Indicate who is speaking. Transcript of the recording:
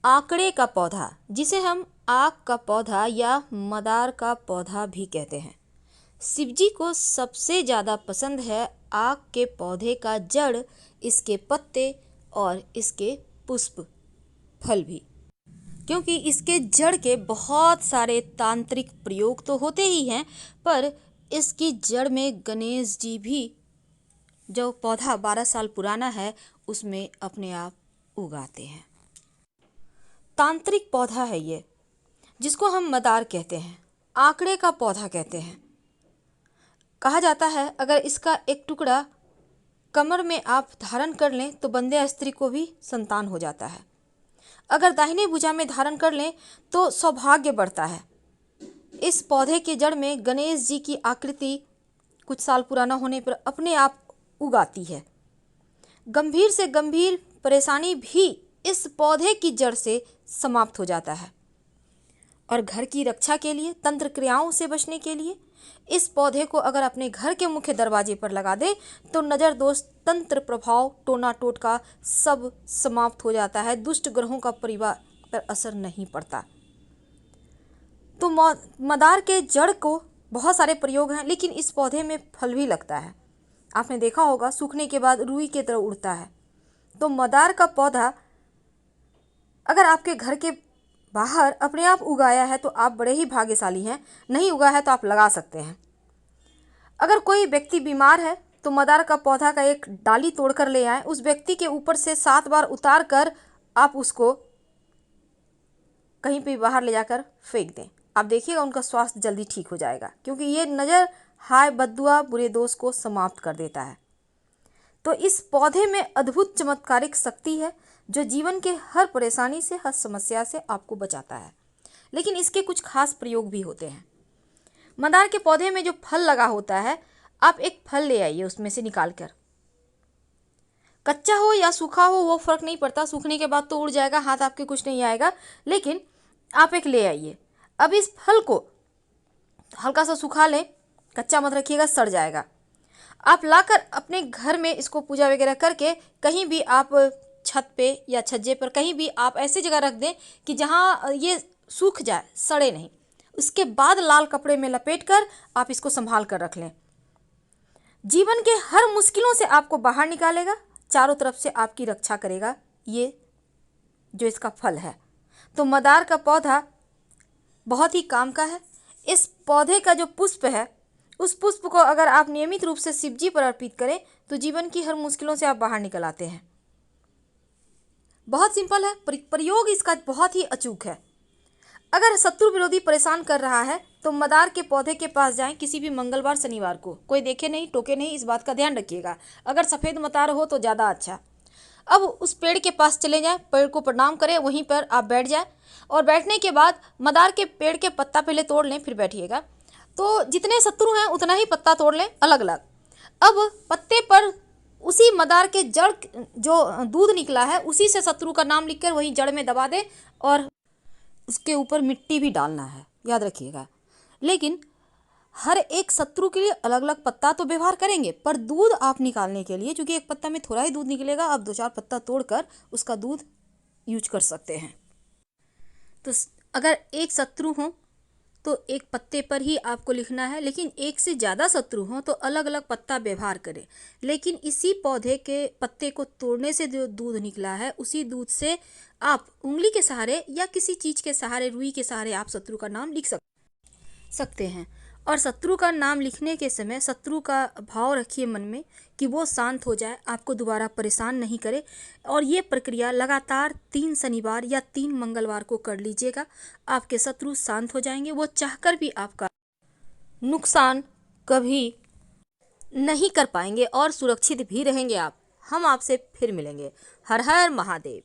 Speaker 1: आंकड़े का पौधा, जिसे हम आक का पौधा या मदार का पौधा भी कहते हैं। शिवजी को सबसे ज़्यादा पसंद है आक के पौधे का जड़, इसके पत्ते और इसके पुष्प, फल भी, क्योंकि इसके जड़ के बहुत सारे तांत्रिक प्रयोग तो होते ही हैं, पर इसकी जड़ में गणेश जी भी, जो पौधा 12 साल पुराना है, उसमें अपने आप उगाते हैं। तांत्रिक पौधा है ये, जिसको हम मदार कहते हैं, आंकड़े का पौधा कहते हैं। कहा जाता है अगर इसका एक टुकड़ा कमर में आप धारण कर लें तो बंदे स्त्री को भी संतान हो जाता है। अगर दाहिने भुजा में धारण कर लें तो सौभाग्य बढ़ता है। इस पौधे के जड़ में गणेश जी की आकृति कुछ साल पुराना होने पर अपने आप उगाती है। गंभीर से गंभीर परेशानी भी इस पौधे की जड़ से समाप्त हो जाता है। और घर की रक्षा के लिए, तंत्र क्रियाओं से बचने के लिए इस पौधे को अगर अपने घर के मुख्य दरवाजे पर लगा दे तो नज़र दोष, तंत्र प्रभाव, टोना टोटका सब समाप्त हो जाता है। दुष्ट ग्रहों का परिवार पर असर नहीं पड़ता। तो मदार के जड़ को बहुत सारे प्रयोग हैं, लेकिन इस पौधे में फल भी लगता है। आपने देखा होगा सूखने के बाद रुई की तरह उड़ता है। तो मदार का पौधा अगर आपके घर के बाहर अपने आप उगाया है तो आप बड़े ही भाग्यशाली हैं। नहीं उगा है तो आप लगा सकते हैं। अगर कोई व्यक्ति बीमार है तो मदार का पौधा का एक डाली तोड़कर ले आए, उस व्यक्ति के ऊपर से 7 बार उतार कर आप उसको कहीं पे बाहर ले जाकर फेंक दें। आप देखिएगा उनका स्वास्थ्य जल्दी ठीक हो जाएगा, क्योंकि ये नज़र, हाय, बद्दुआ, बुरे दोष को समाप्त कर देता है। तो इस पौधे में अद्भुत चमत्कारिक शक्ति है जो जीवन के हर परेशानी से, हर समस्या से आपको बचाता है। लेकिन इसके कुछ खास प्रयोग भी होते हैं। मंदार के पौधे में जो फल लगा होता है, आप एक फल ले आइए उसमें से निकाल कर, कच्चा हो या सूखा हो वो फर्क नहीं पड़ता, सूखने के बाद तो उड़ जाएगा, हाथ आपके कुछ नहीं आएगा, लेकिन आप एक ले आइए। अब इस फल को हल्का सा सुखा लें, कच्चा मत रखिएगा, सड़ जाएगा। आप लाकर अपने घर में इसको पूजा वगैरह करके कहीं भी आप छत पे या छज्जे पर कहीं भी आप ऐसी जगह रख दें कि जहाँ ये सूख जाए, सड़े नहीं। उसके बाद लाल कपड़े में लपेटकर आप इसको संभाल कर रख लें। जीवन के हर मुश्किलों से आपको बाहर निकालेगा, चारों तरफ से आपकी रक्षा करेगा ये जो इसका फल है। तो मदार का पौधा बहुत ही काम का है। इस पौधे का जो पुष्प है, उस पुष्प को अगर आप नियमित रूप से शिवजी पर अर्पित करें तो जीवन की हर मुश्किलों से आप बाहर निकल आते हैं। बहुत सिंपल है, प्रयोग इसका बहुत ही अचूक है। अगर शत्रु विरोधी परेशान कर रहा है तो मदार के पौधे के पास जाएं किसी भी मंगलवार, शनिवार को। कोई देखे नहीं, टोके नहीं, इस बात का ध्यान रखिएगा। अगर सफ़ेद मदार हो तो ज़्यादा अच्छा। अब उस पेड़ के पास चले जाएं, पेड़ को प्रणाम करें, वहीं पर आप बैठ जाएं और बैठने के बाद मदार के पेड़ के पत्ता पहले तोड़ लें, फिर बैठिएगा। तो जितने शत्रु हैं उतना ही पत्ता तोड़ लें अलग अलग। अब पत्ते पर उसी मदार के जड़ जो दूध निकला है उसी से शत्रु का नाम लिखकर वहीं जड़ में दबा दें और उसके ऊपर मिट्टी भी डालना है, याद रखिएगा। लेकिन हर एक शत्रु के लिए अलग अलग पत्ता तो व्यवहार करेंगे, पर दूध आप निकालने के लिए, चूँकि एक पत्ता में थोड़ा ही दूध निकलेगा, आप 2-4 पत्ता तोड़कर उसका दूध यूज कर सकते हैं। तो अगर एक शत्रु हो तो एक पत्ते पर ही आपको लिखना है, लेकिन एक से ज़्यादा शत्रु हों तो अलग अलग पत्ता व्यवहार करें। लेकिन इसी पौधे के पत्ते को तोड़ने से जो दूध निकला है, उसी दूध से आप उंगली के सहारे या किसी चीज़ के सहारे, रुई के सहारे आप शत्रु का नाम लिख सकते हैं। और शत्रु का नाम लिखने के समय शत्रु का भाव रखिए मन में कि वो शांत हो जाए, आपको दोबारा परेशान नहीं करे। और ये प्रक्रिया लगातार 3 शनिवार या 3 मंगलवार को कर लीजिएगा। आपके शत्रु शांत हो जाएंगे, वो चाहकर भी आपका नुकसान कभी नहीं कर पाएंगे और सुरक्षित भी रहेंगे आप। हम आपसे फिर मिलेंगे। हर हर महादेव।